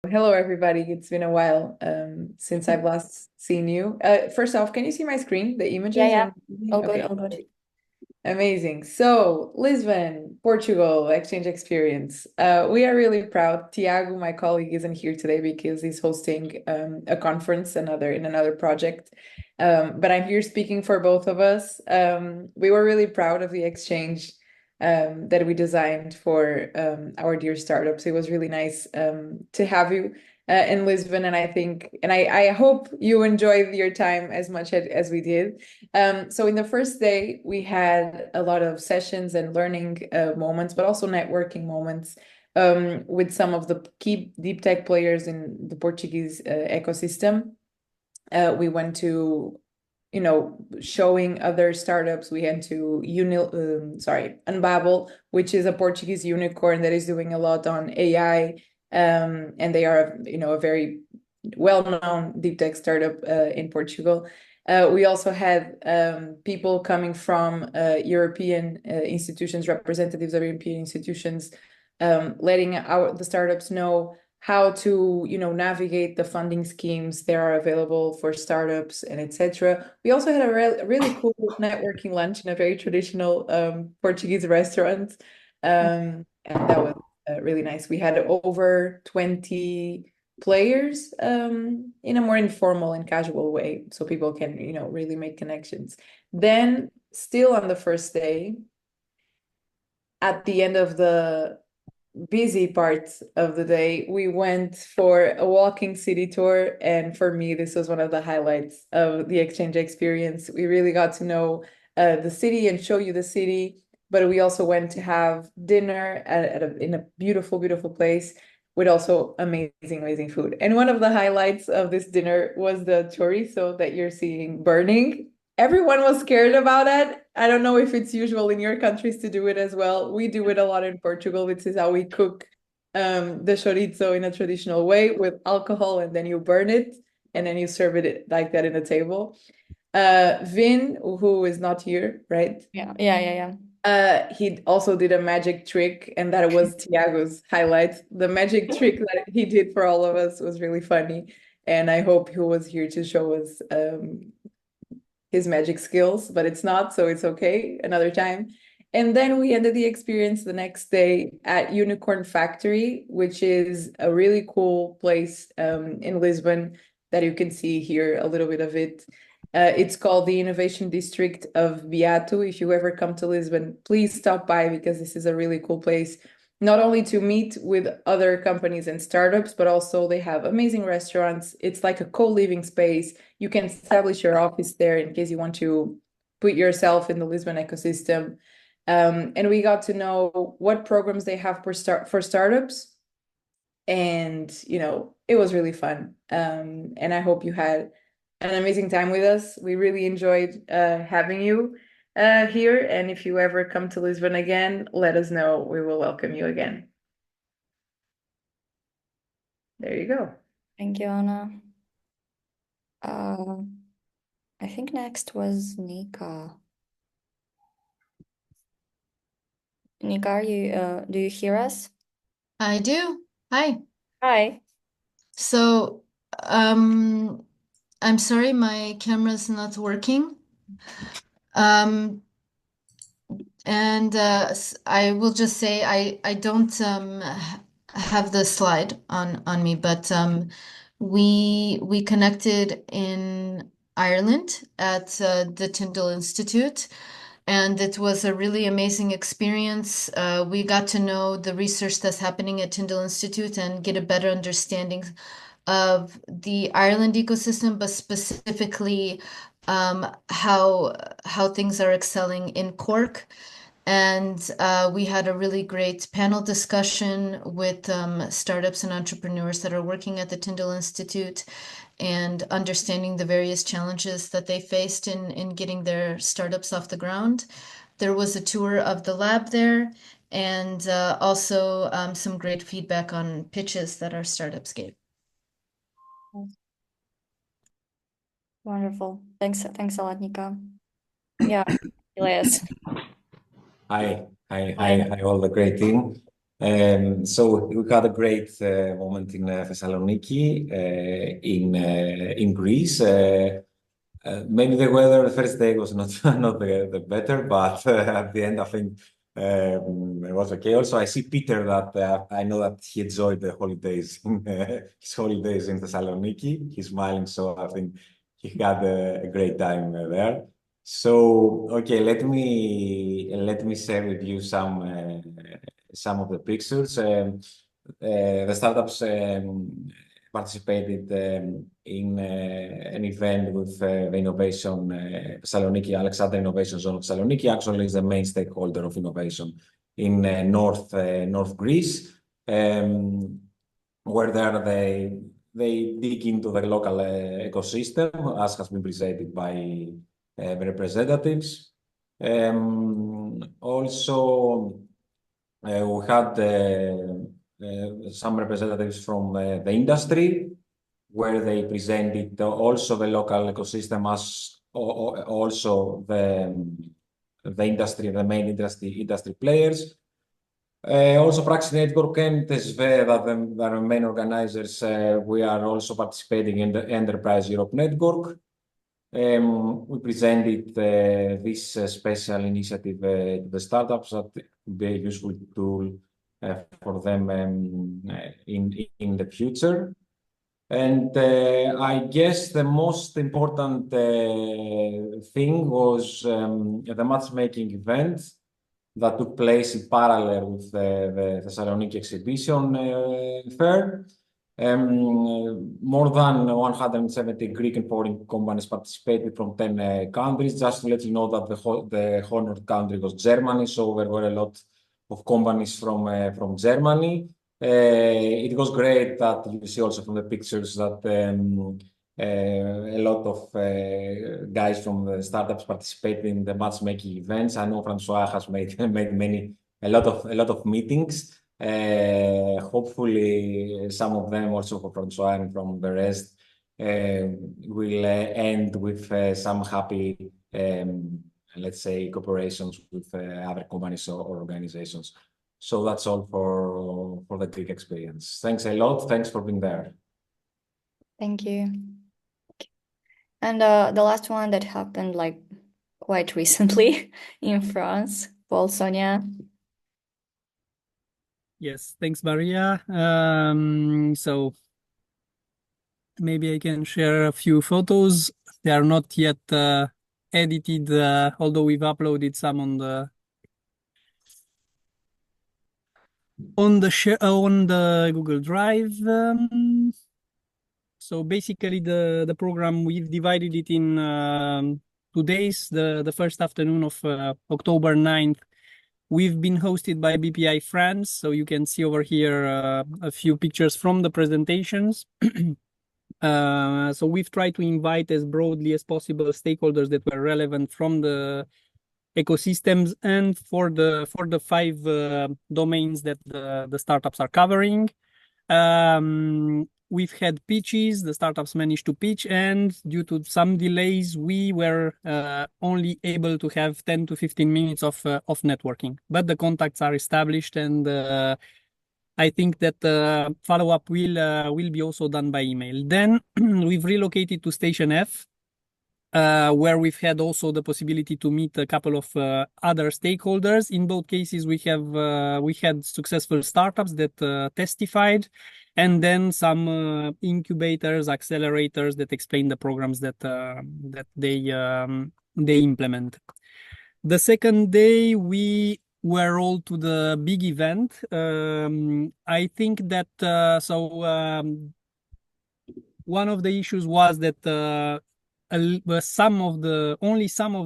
Hello, everybody. It's been a while since I've last seen you. First off, can you see my screen, the Yeah, images? yeah. And All good, okay, all good. amazing. So, Lisbon, Portugal, exchange experience. We are really proud. Tiago, my colleague, isn't here today because he's hosting a conference, in another project. But I'm here speaking for both of us. We were really proud of the exchange that we designed for our dear startups. It was really nice to have you in Lisbon, and I hope you enjoyed your time as much as we did. So in the first day, we had a lot of sessions and learning moments, but also networking moments with some of the key deep tech players in the Portuguese ecosystem. We went to, showing other startups. We went to Unbabel, which is a Portuguese unicorn that is doing a lot on AI, and they are, a very well-known deep tech startup in Portugal. We also had people coming from European institutions, representatives of European institutions, letting the startups know how to, navigate the funding schemes that are available for startups and etc. We also had a really cool networking lunch in a very traditional Portuguese restaurant, and that was really nice. We had over 20 players in a more informal and casual way, so people can, really make connections. Then, still on the first day, at the end of the busy part of the day, we went for a walking city tour. And for me, this was one of the highlights of the exchange experience. We really got to know the city and show you the city. But we also went to have dinner in a beautiful, beautiful place with also amazing, amazing food. And one of the highlights of this dinner was the chorizo that you're seeing burning. Everyone was scared about it. I don't know if it's usual in your countries to do it as well. We do it a lot in Portugal. This is how we cook the chorizo in a traditional way with alcohol, and then you burn it and then you serve it like that in a table. Vin, who is not here, right? Yeah, yeah, yeah, yeah. He also did a magic trick, and that was Tiago's highlight. The magic trick that he did for all of us was really funny, and I hope he was here to show us his magic skills, but it's not, so it's okay, another time. And then we ended the experience the next day at Unicorn Factory, which is a really cool place in Lisbon that you can see here a little bit of it. It's called the Innovation District of Beato. If you ever come to Lisbon, please stop by because this is a really cool place, not only to meet with other companies and startups, but also they have amazing restaurants. It's like a co-living space. You can establish your office there in case you want to put yourself in the Lisbon ecosystem. And we got to know what programs they have for startups. And, it was really fun. And I hope you had an amazing time with us. We really enjoyed having you here. And if you ever come to Lisbon again, let us know. We will welcome you again. There you go. Thank you, Anna. Uh, I think next was Nika. Nika, do you hear us? I do. Hi. Hi. So, um, I'm sorry my camera's not working. Um, and I will just say I don't have the slide on me, but we connected in Ireland at the Tyndall Institute. And it was a really amazing experience. We got to know the research that's happening at Tyndall Institute and get a better understanding of the Ireland ecosystem, but specifically how things are excelling in Cork. And we had a really great panel discussion with startups and entrepreneurs that are working at the Tyndall Institute and understanding the various challenges that they faced in getting their startups off the ground. There was a tour of the lab there and also some great feedback on pitches that our startups gave. Wonderful. Thanks a lot, Nika. Yeah, Elias. Hi, Hi. all the great team. So we had a great moment in Thessaloniki, in Greece. Maybe the weather the first day was not not the better, but at the end I think it was okay. Also, I see Peter that I know that he enjoyed the holidays in his holidays in Thessaloniki. He's smiling, so I think he had a great time there. So okay, let me share with you some of the pictures. The startups participated in an event with the Innovation Thessaloniki, Alexander Innovation Zone of Thessaloniki. Actually, is the main stakeholder of innovation in North Greece, where they dig into the local ecosystem, as has been presented by the representatives. Also, we had some representatives from the industry, where they presented also the local ecosystem as also the industry, the main industry players. Also, Praxis Network and TSV, that are the main organizers, we are also participating in the Enterprise Europe Network. We presented this special initiative to the startups that would be a useful tool for them in the future. And I guess the most important thing was the matchmaking event that took place in parallel with the Thessaloniki exhibition fair. More than 170 Greek and foreign companies participated from 10 countries. Just to let you know that the honored country was Germany, so there were a lot of companies from Germany. It was great that you see also from the pictures that a lot of guys from the startups participated in the matchmaking events. I know Francois has made a lot of meetings. Hopefully, some of them also for Francois and from the rest will end with some happy, let's say, cooperations with other companies or organizations. So that's all for the Greek experience. Thanks a lot. Thanks for being there. Thank you. And the last one that happened like quite recently in France, Paul, Sonia. Yes, thanks, Maria. So maybe I can share a few photos. They are not yet edited, although we've uploaded some on the Google Drive. So basically, the program, we've divided it in 2 days. The first afternoon of October 9th, we've been hosted by BPI France. So you can see over here a few pictures from the presentations. So we've tried to invite as broadly as possible stakeholders that were relevant from the ecosystems and for the 5 domains that the startups are covering. We've had pitches, the startups managed to pitch, and due to some delays, we were only able to have 10 to 15 minutes of networking. But the contacts are established, and I think that follow-up will be also done by email. Then we've relocated to Station F, where we've had also the possibility to meet a couple of other stakeholders. In both cases, we had successful startups that testified, and then some incubators, accelerators that explain the programs that they implement. The second day, we were all to the big event. I think that one of the issues was that only some of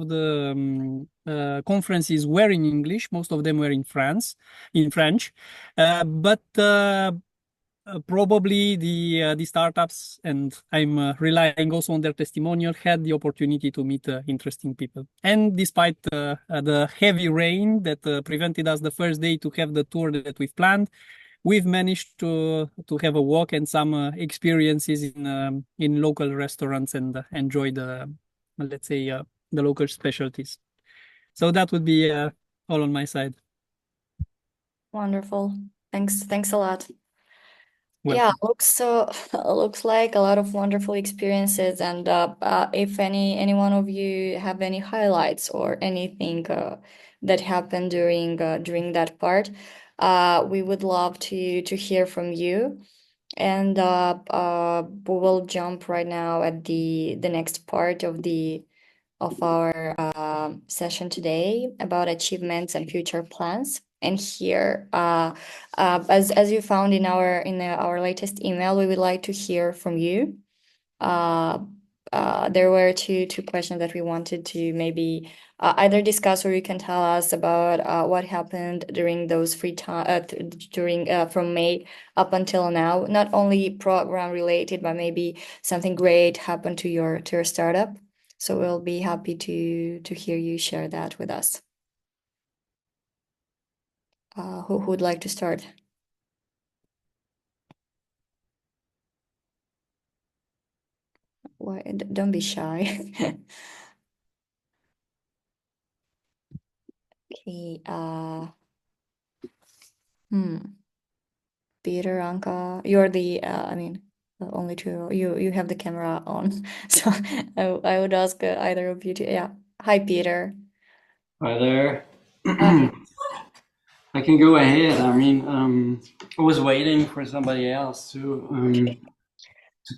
the conferences were in English. Most of them were in French. But probably the startups, and I'm relying also on their testimonial, had the opportunity to meet interesting people. And despite the heavy rain that prevented us the first day to have the tour that we've planned, we've managed to have a walk and some experiences in local restaurants and enjoy let's say, the local specialties. So that would be all on my side. Wonderful. Thanks a lot. Welcome. Looks like a lot of wonderful experiences, and if any one of you have any highlights or anything that happened during that part, we would love to hear from you. And we will jump right now at the next part of our session today about achievements and future plans. And here, as you found in our latest email, we would like to hear from you. There were two questions that we wanted to maybe either discuss, or you can tell us about what happened during those free time during from May up until now. Not only program related, but maybe something great happened to your startup. So we'll be happy to hear you share that with us. Who would like to start? Why, don't be shy. Okay. Peter, Anka, you're the only two. You have the camera on, so I would ask either of you to. Yeah. Hi, Peter. Hi there. Hi. I can go ahead. I mean, I was waiting for somebody else to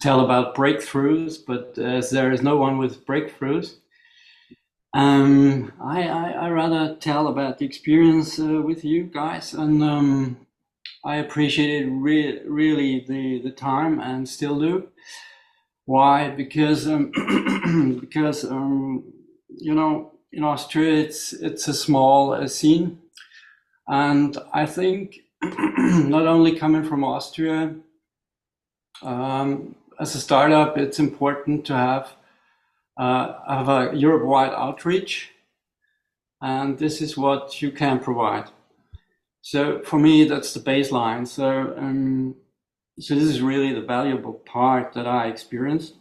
tell about breakthroughs, but as there is no one with breakthroughs, I rather tell about the experience with you guys, and I appreciated really the time and still do. Why? Because because you know, in Austria it's a small scene, and I think not only coming from Austria, as a startup, it's important to have a Europe-wide outreach, and this is what you can provide. So for me, that's the baseline. So so this is really the valuable part that I experienced,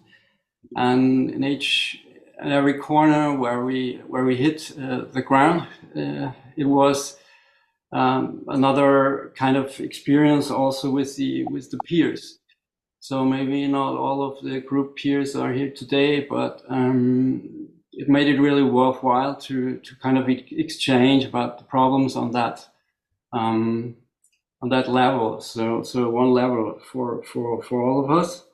and in every corner where we hit the ground, it was another kind of experience also with the peers. So maybe not all of the group peers are here today, but it made it really worthwhile to kind of exchange about the problems on that level. So one level for all of us.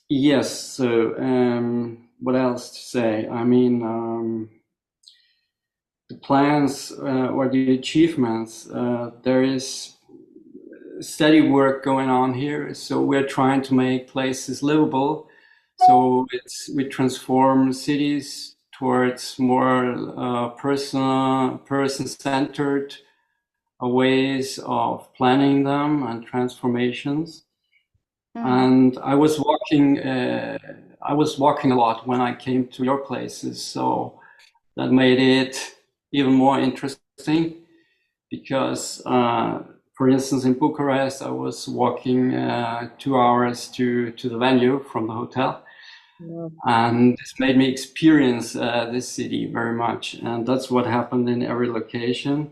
Yes. So what else to say? I mean, the plans or the achievements. There is steady work going on here. So we're trying to make places livable. So we transform cities towards more person-centered ways of planning them and transformations. And I was walking a lot when I came to your places, so that made it even more interesting because, for instance, in Bucharest, I was walking 2 hours to the venue from the hotel. Yeah. And this made me experience this city very much, and that's what happened in every location.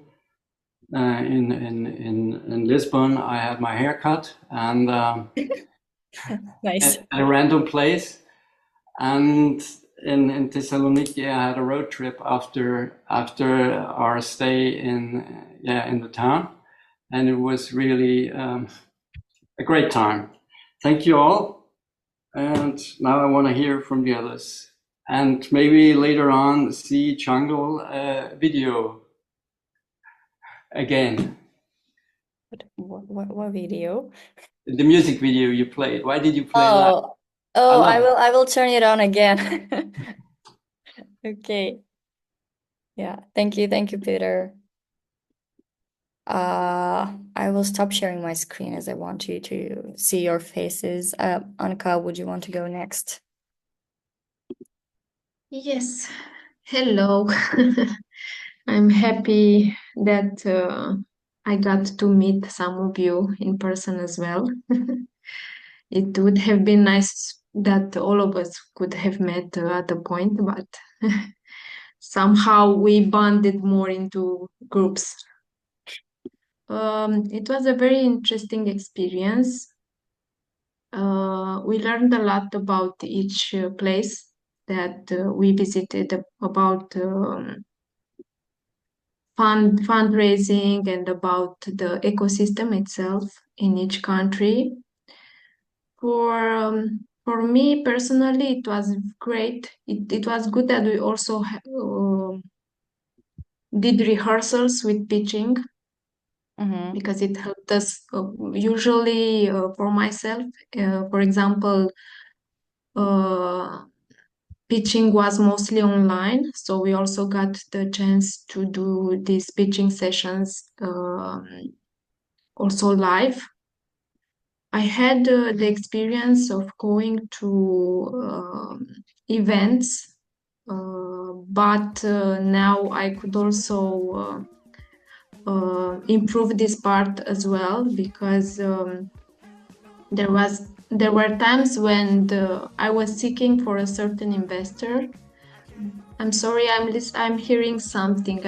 In Lisbon, I had my hair cut, and nice. At a random place, and in Thessaloniki, I had a road trip after our stay in the town, and it was really a great time. Thank you all, and now I want to hear from the others, and maybe later on see Jungle video again. What video? The music video you played. Why did you play that? I will turn it on again. Okay. Yeah. Thank you, Peter. I will stop sharing my screen as I want you to see your faces. Anka, would you want to go next? Yes. Hello. I'm happy that I got to meet some of you in person as well. It would have been nice that all of us could have met at a point, but somehow we bonded more into groups. It was a very interesting experience. We learned a lot about each place that we visited, about fundraising and about the ecosystem itself in each country. For me personally, it was great. It was good that we also did rehearsals with pitching, because it helped us. Usually, for myself, for example, pitching was mostly online, so we also got the chance to do these pitching sessions also live. I had the experience of going to events, but now I could also improve this part as well, because there were times when I was seeking for a certain investor. I'm sorry, I'm hearing something.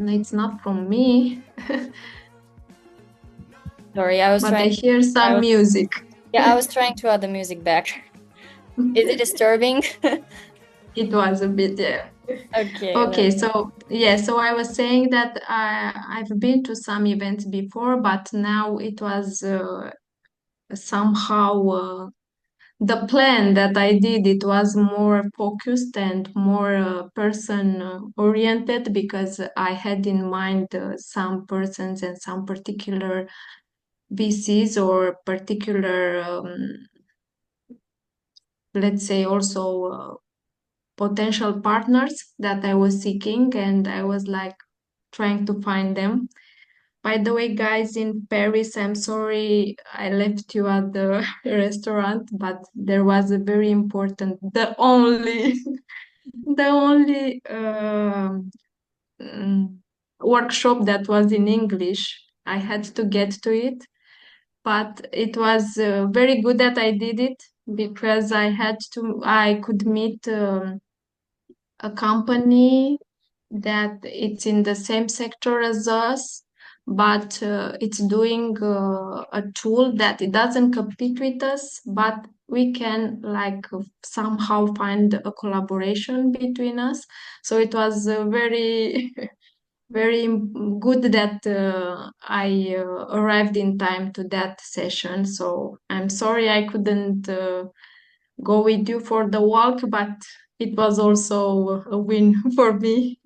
It's not from me. Sorry, I was But trying. I hear some music. Yeah, I was trying to add the music back. Is it disturbing? It was a bit, yeah. Okay, so yeah, so I was saying that I've been to some events before, but now it was somehow the plan that I did. It was more focused and more person oriented, because I had in mind some persons and some particular VCs or particular, let's say, also potential partners that I was seeking, and I was like trying to find them. By the way, guys, in Paris, I'm sorry I left you at the restaurant, but there was a very important, the only, the only workshop that was in English. I had to get to it, but it was very good that I did it, because I could meet a company that it's in the same sector as us, but it's doing a tool that it doesn't compete with us, but we can like somehow find a collaboration between us. So it was very very good that I arrived in time to that session. So I'm sorry I couldn't go with you for the walk, but it was also a win for me.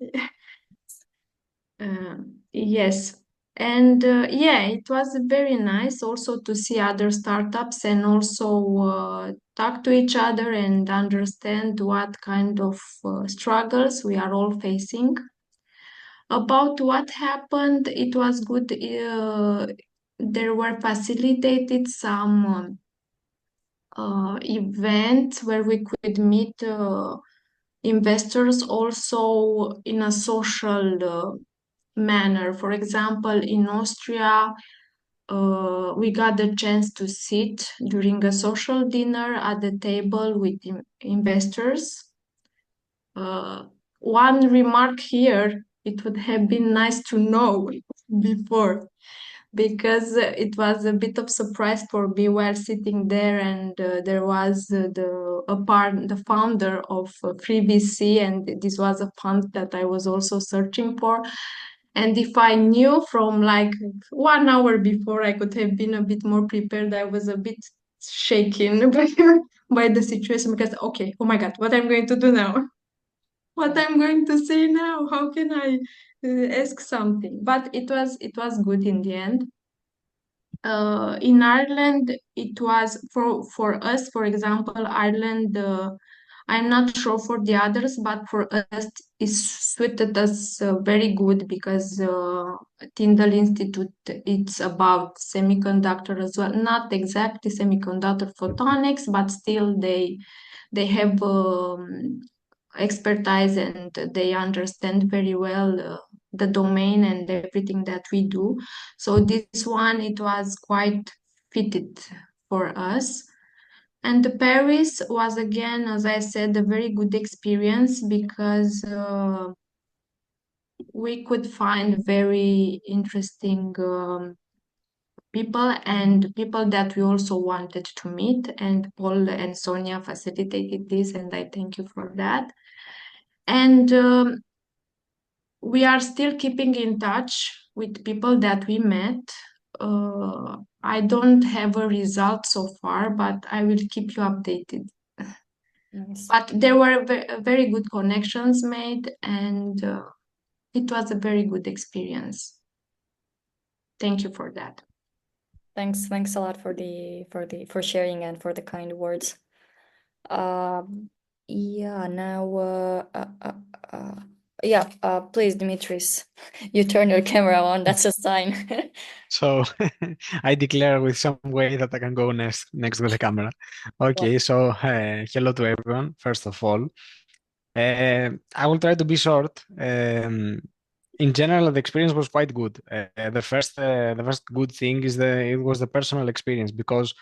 Yes. And yeah, it was very nice also to see other startups, and also talk to each other and understand what kind of struggles we are all facing. About what happened, it was good. There were facilitated some events where we could meet investors also in a social manner. For example, in Austria, we got the chance to sit during a social dinner at the table with investors. One remark here, it would have been nice to know before, because it was a bit of surprise for me while sitting there, and there was the founder of FreeVC, and this was a fund that I was also searching for. And if I knew from like 1 hour before, I could have been a bit more prepared. I was a bit shaken by the situation, because okay, oh my God, what I'm going to do now? What I'm going to say now? How can I ask something? But it was good in the end. In Ireland, it was for us, for example, Ireland. I'm not sure for the others, but for us, it suited us very good, because Tyndall Institute, it's about semiconductor as well. Not exactly semiconductor photonics, but still they have expertise, and they understand very well the domain and everything that we do. So this one, it was quite fitted for us. And Paris was, again, as I said, a very good experience, because we could find very interesting people and people that we also wanted to meet. And Paul and Sonia facilitated this, and I thank you for that. And we are still keeping in touch with people that we met. I don't have a result so far, but I will keep you updated. Nice. But there were very good connections made, and it was a very good experience. Thank you for that. Thanks a lot for sharing and for the kind words. Yeah, now please, Dimitris, you turn your camera on, that's a sign. So I declare with some way that I can go next with the camera. Okay, so hello to everyone, first of all. I will try to be short. In general, the experience was quite good. The first good thing is it was the personal experience, because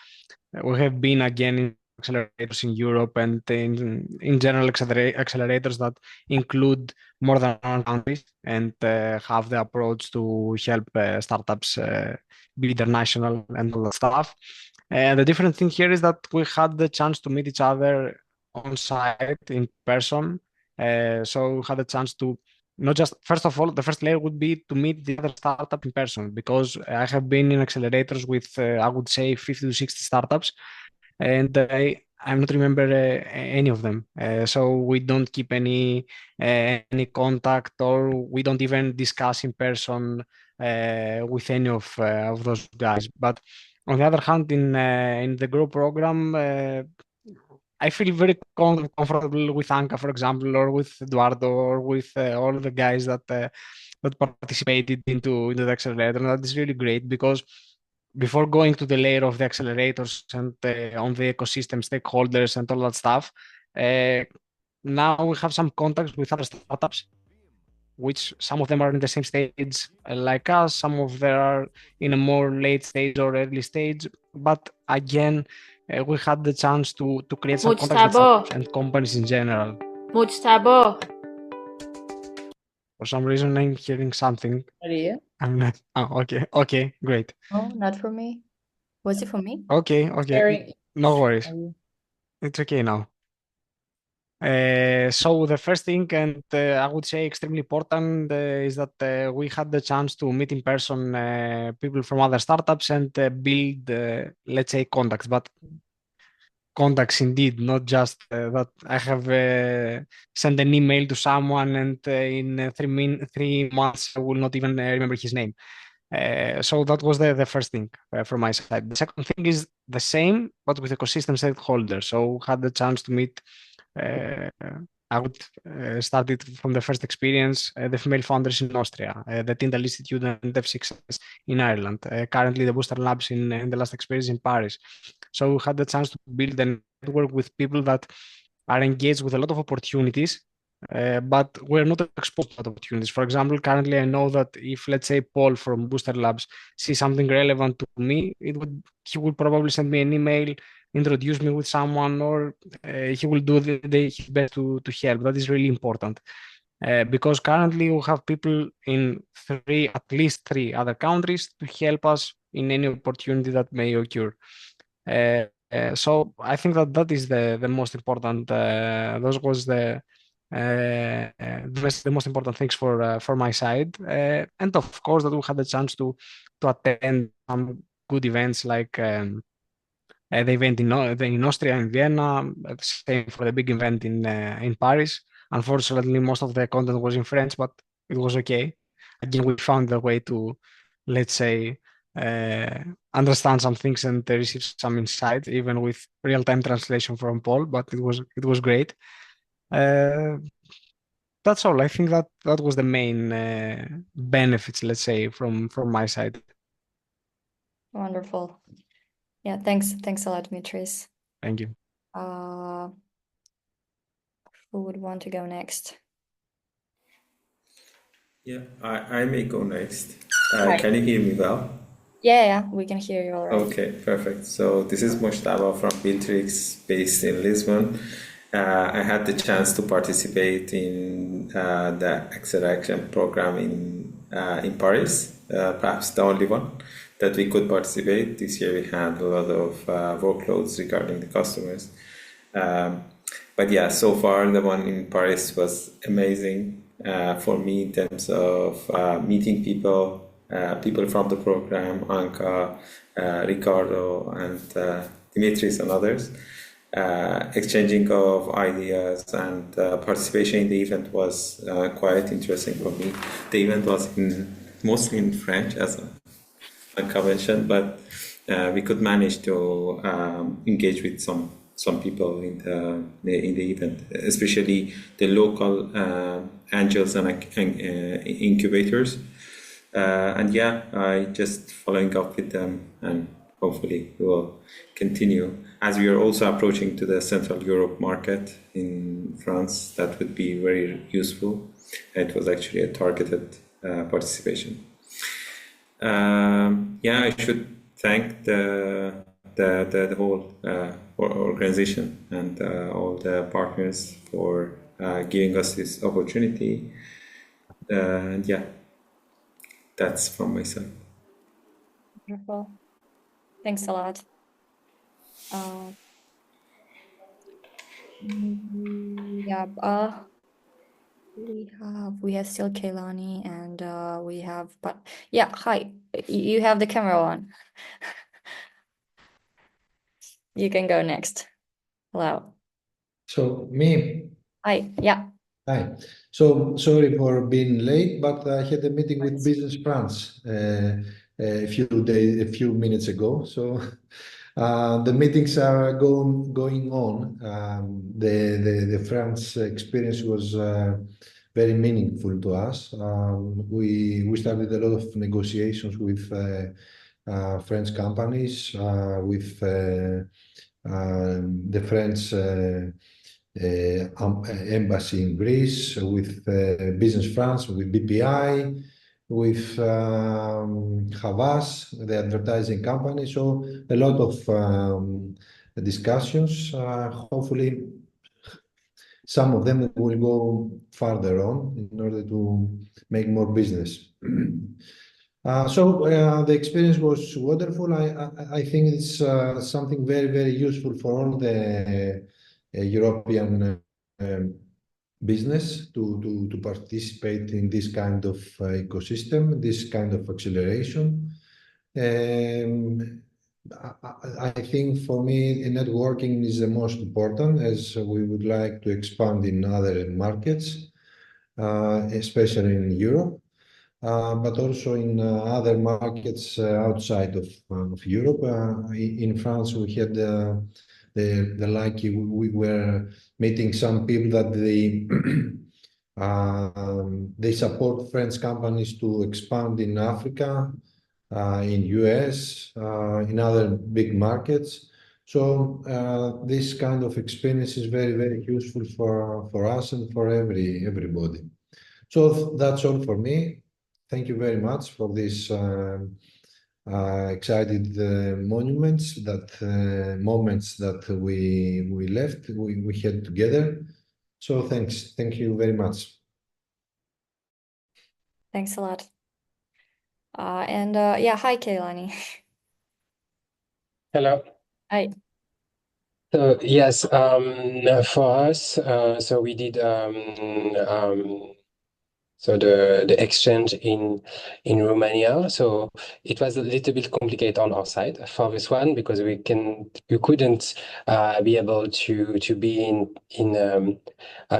we have been again in accelerators in Europe and in general accelerators that include more than one country and have the approach to help startups be international and all that stuff. And the different thing here is that we had the chance to meet each other on site in person. So we had a chance to not just, first of all, the first layer would be to meet the other startup in person, because I have been in accelerators with, I would say, 50 to 60 startups, and I'm not remember any of them. So we don't keep any contact, or we don't even discuss in person with any of those guys. But on the other hand, in the group program, I feel very comfortable with Anka, for example, or with Eduardo, or with all the guys that participated into the accelerator. And that is really great, because before going to the layer of the accelerators and on the ecosystem stakeholders and all that stuff, now we have some contacts with other startups, which some of them are in the same stage like us, some of them are in a more late stage or early stage. But again, we had the chance to create some contacts with startups and companies in general. For some reason, I'm hearing something. Maria? I'm not. Oh, okay, great. No, not for me. Was it for me? Okay, Sharing. no worries. It's okay now. So the first thing, and I would say extremely important, is that we had the chance to meet in person people from other startups and build, let's say, contacts. But contacts indeed, not just that I have sent an email to someone and in 3 months I will not even remember his name. So that was the first thing from my side. The second thing is the same, but with ecosystem stakeholders. So had the chance to meet. I would start it from the first experience, the female founders in Austria, the Tyndall Institute and F6S in Ireland, currently the Booster Labs in the last experience in Paris. So we had the chance to build a network with people that are engaged with a lot of opportunities, but we're not exposed to opportunities. For example, currently I know that if, let's say, Paul from Booster Labs sees something relevant to me, he would probably send me an email, introduce me with someone, or he will do his best to help. That is really important. Because currently we have people in at least three other countries to help us in any opportunity that may occur. So I think that is the most important. Those was the most important things for my side, and of course that we had the chance to attend some good events like the event in Austria, in Vienna, same for the big event in Paris. Unfortunately, most of the content was in French, but it was okay. Again, we found a way to, let's say, understand some things and receive some insight, even with real-time translation from Paul. But it was great. That's all. I think that was the main benefits, let's say, from my side. Wonderful. Yeah, thanks a lot, Dimitris. Thank you. Who would want to go next? Yeah, I may go next. Right. Can you hear me well? Yeah, we can hear you all right. Okay, perfect. So this is Mojtaba from Bitrix, based in Lisbon. I had the chance to participate in the acceleration program in Paris, perhaps the only one that we could participate. This year we had a lot of workloads regarding the customers. But yeah, so far the one in Paris was amazing for me in terms of meeting people, people from the program, Anka, Ricardo, and Dimitris and others. Exchanging of ideas and participation in the event was quite interesting for me. The event was mostly in French, as Anka mentioned, but we could manage to engage with some people in the event, especially the local angels and incubators. And yeah, I just following up with them, and hopefully we will continue. As we are also approaching to the Central Europe market in France, that would be very useful. It was actually a targeted participation. Yeah, I should thank the whole organization and all the partners for giving us this opportunity. And yeah, that's from my side. Wonderful. Thanks a lot. Yeah, we have still Kaylani and we have, but yeah, hi, you have the camera on. You can go next. Hello. So me. Hi, yeah. Hi. So sorry for being late, but I had a meeting with Business France a few minutes ago. So the meetings are going on. The France experience was very meaningful to us. We started a lot of negotiations with French companies, with the French embassy in Greece, with Business France, with BPI, with Havas, the advertising company. So a lot of discussions. Hopefully, some of them will go further on in order to make more business. So the experience was wonderful. I think it's something very useful for all the European business to participate in this kind of ecosystem, this kind of acceleration. I think for me, networking is the most important, as we would like to expand in other markets, especially in Europe. But also in other markets outside of Europe. In France, we had the lucky we were meeting some people that they support French companies to expand in Africa, in US, in other big markets. So this kind of experience is very useful for us and for everybody. So that's all for me. Thank you very much for these excited moments that we had together. So thank you very much. Thanks a lot. And yeah, hi, Kaylani. Hello. Hi. So yes, for us, so we did so the exchange in Romania. So it was a little bit complicated on our side for this one because you couldn't be able to be in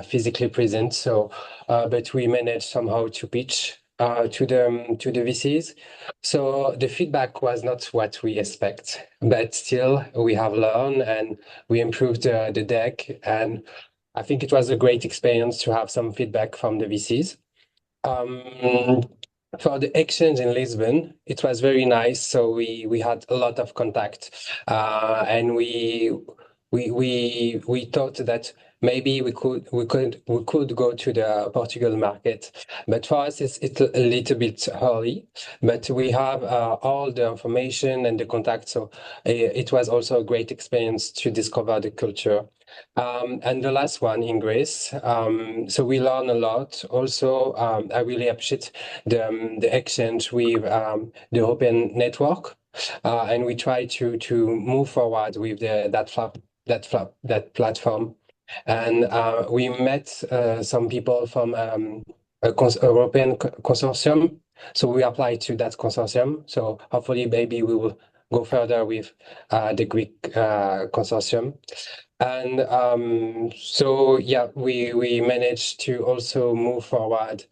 physically present. So but we managed somehow to pitch to the VCs. So the feedback was not what we expect, but still we have learned and we improved the deck, and I think it was a great experience to have some feedback from the VCs. For the exchange in Lisbon, it was very nice. So we had a lot of contact, and we thought that maybe we could go to the Portugal market. But for us, it's a little bit early. But we have all the information and the contact. So it was also a great experience to discover the culture. And the last one in Greece. So we learn a lot. Also, I really appreciate the exchange with the European network. And we try to move forward with that platform. And we met some people from European consortium. So we applied to that consortium. So hopefully, maybe we will go further with the Greek consortium. And so, yeah, we managed to also move forward.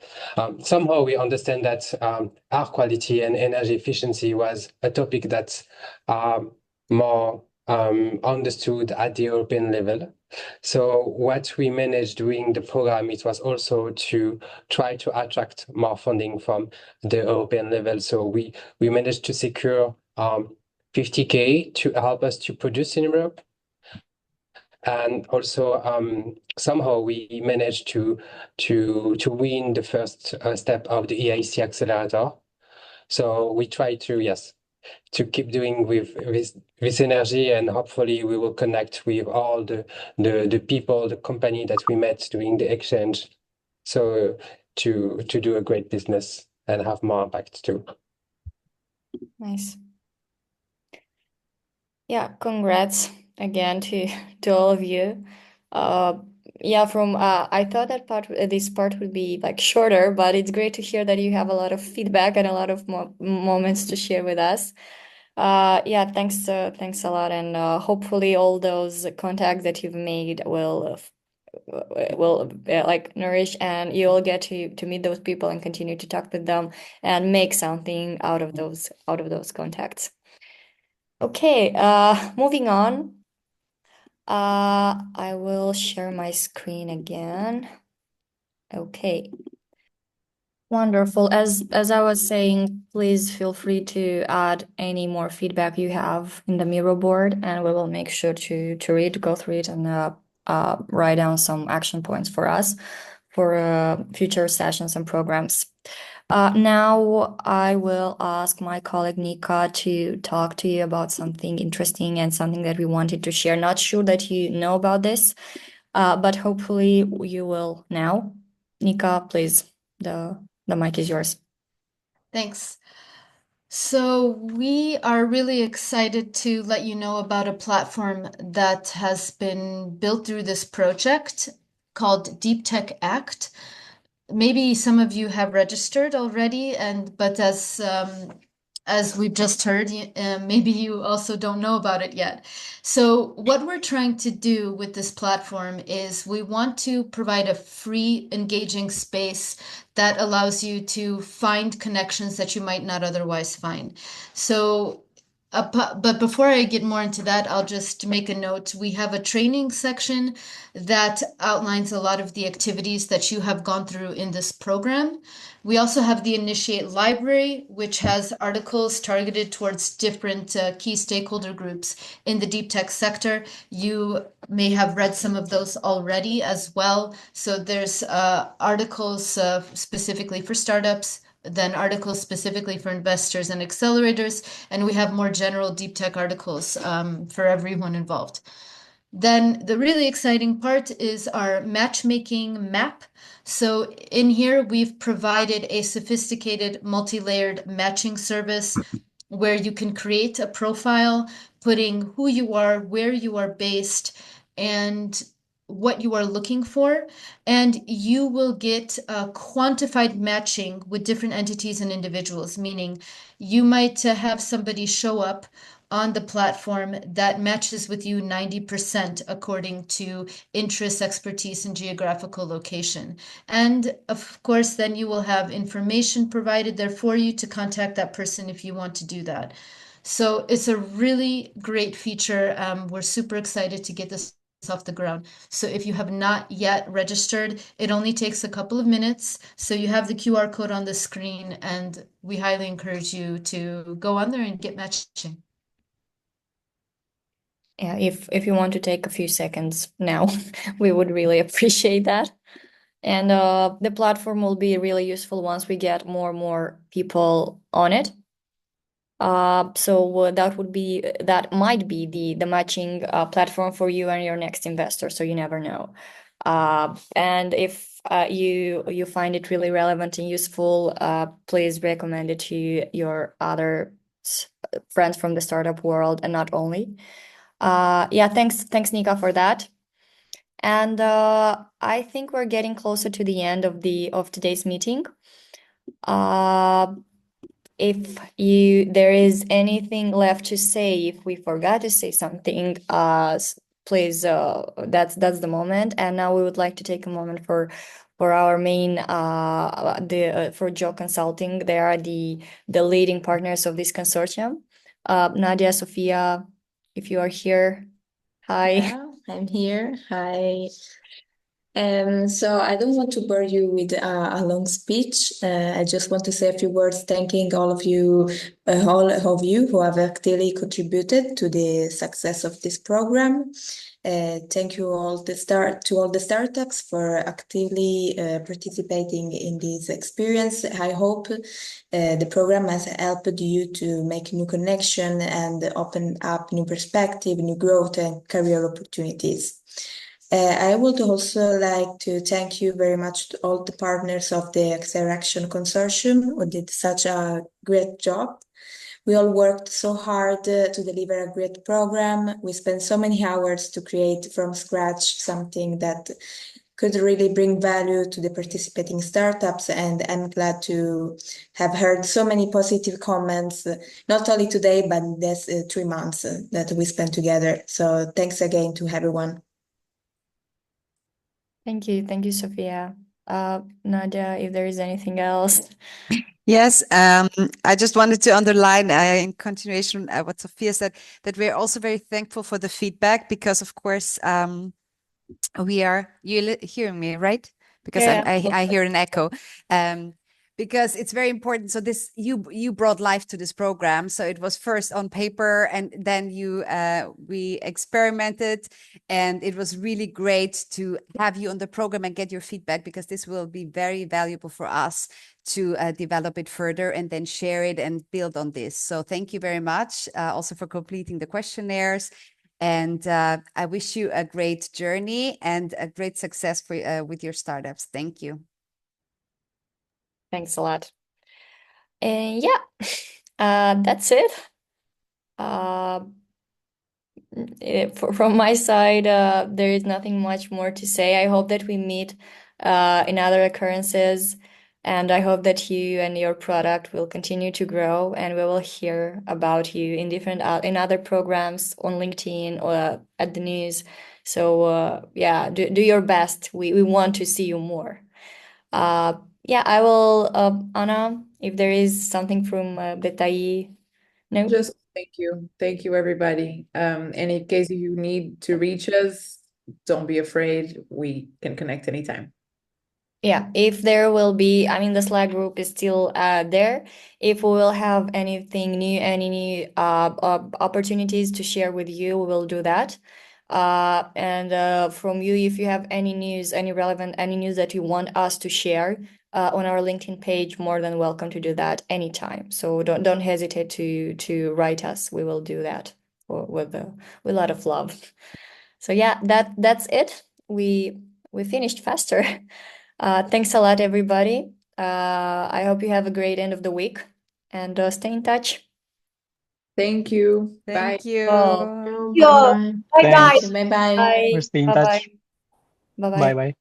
Somehow we understand that air quality and energy efficiency was a topic that's more understood at the European level. So what we managed doing the program, it was also to try to attract more funding from the European level. So we managed to secure 50K to help us to produce in Europe. And also somehow we managed to win the first step of the EIC accelerator. So we try to keep doing with this energy, and hopefully we will connect with all the people, the company that we met during the exchange. So to do a great business and have more impact too. Nice. Yeah, congrats again to all of you. Yeah, from I thought that this part would be like shorter, but it's great to hear that you have a lot of feedback and a lot of moments to share with us. Yeah, thanks a lot, and hopefully all those contacts that you've made will like nourish, and you'll get to meet those people and continue to talk with them and make something out of those contacts. Okay, moving on. I will share my screen again. Okay. Wonderful. As I was saying, please feel free to add any more feedback you have in the Miro board, and we will make sure to go through it, and write down some action points for us for future sessions and programs. Now I will ask my colleague Nika to talk to you about something interesting and something that we wanted to share. Not sure that you know about this, but hopefully you will now. Nika, please, the mic is yours. Thanks. So we are really excited to let you know about a platform that has been built through this project called DeepTech Act. Maybe some of you have registered already, but as we've just heard, maybe you also don't know about it yet. So what we're trying to do with this platform is we want to provide a free, engaging space that allows you to find connections that you might not otherwise find. So but before I get more into that, I'll just make a note. We have a training section that outlines a lot of the activities that you have gone through in this program. We also have the Initiate library, which has articles targeted towards different key stakeholder groups in the deep tech sector. You may have read some of those already as well. So there's articles specifically for startups, then articles specifically for investors and accelerators, and we have more general deep tech articles for everyone involved. Then the really exciting part is our matchmaking map. So in here, we've provided a sophisticated multi-layered matching service where you can create a profile, putting who you are, where you are based, and what you are looking for, and you will get a quantified matching with different entities and individuals, meaning you might have somebody show up on the platform that matches with you 90% according to interest, expertise, and geographical location. And of course, then you will have information provided there for you to contact that person if you want to do that. So it's a really great feature. We're super excited to get this off the ground. So if you have not yet registered, it only takes a couple of minutes. So you have the QR code on the screen, and we highly encourage you to go on there and get matching. Yeah, if you want to take a few seconds now, we would really appreciate that. And the platform will be really useful once we get more and more people on it. So that might be the matching platform for you and your next investor. So you never know. And if you find it really relevant and useful, please recommend it to your other friends from the startup world and not only. Yeah, thanks, Nika, for that. And I think we're getting closer to the end of today's meeting. If there is anything left to say, if we forgot to say something, please, that's the moment. And now we would like to take a moment for our main for Joe Consulting. They are the leading partners of this consortium. Nadia, Sophia, if you are here, hi. Yeah, I'm here. Hi. So I don't want to bore you with a long speech. I just want to say a few words thanking all of you who have actively contributed to the success of this program. Thank you to all the startups for actively participating in this experience. I hope the program has helped you to make new connection and open up new perspective, new growth and career opportunities. I would also like to thank you very much to all the partners of the Acceleration Consortium who did such a great job. We all worked so hard to deliver a great program. We spent so many hours to create from scratch something that could really bring value to the participating startups. And I'm glad to have heard so many positive comments, not only today, but this 3 months that we spent together. So thanks again to everyone. Thank you, Sophia. Nadia, if there is anything else. Yes, I just wanted to underline in continuation what Sophia said, that we're also very thankful for the feedback because, of course, you're hearing me, right? Because Yeah. I hear an echo. Because it's very important. So you brought life to this program. So it was first on paper, and then we experimented, and it was really great to have you on the program and get your feedback, because this will be very valuable for us to develop it further and then share it and build on this. So thank you very much also for completing the questionnaires. And I wish you a great journey and a great success with your startups. Thank you. Thanks a lot. And yeah, that's it. From my side, there is nothing much more to say. I hope that we meet in other occurrences, and I hope that you and your product will continue to grow, and we will hear about you in other programs on LinkedIn or at the news. So yeah, do your best. We want to see you more. Yeah, I will, Anna, if there is something from Betai. No? Just thank you everybody. And in case you need to reach us, don't be afraid, we can connect anytime. Yeah, if there will be, I mean, the Slack group is still there. If we will have anything new, any new opportunities to share with you, we will do that. And from you, if you have any news, any news that you want us to share on our LinkedIn page, more than welcome to do that anytime. So don't hesitate to write us. We will do that with a lot of love. So yeah, that's it. We finished faster. Thanks a lot, everybody. I hope you have a great end of the week, and stay in touch. Thank you. Thank Bye. you. Oh. Bye-bye. Bye, guys. Thanks. Bye-bye. Bye. We'll stay in Bye-bye. touch. Bye-bye. Bye bye.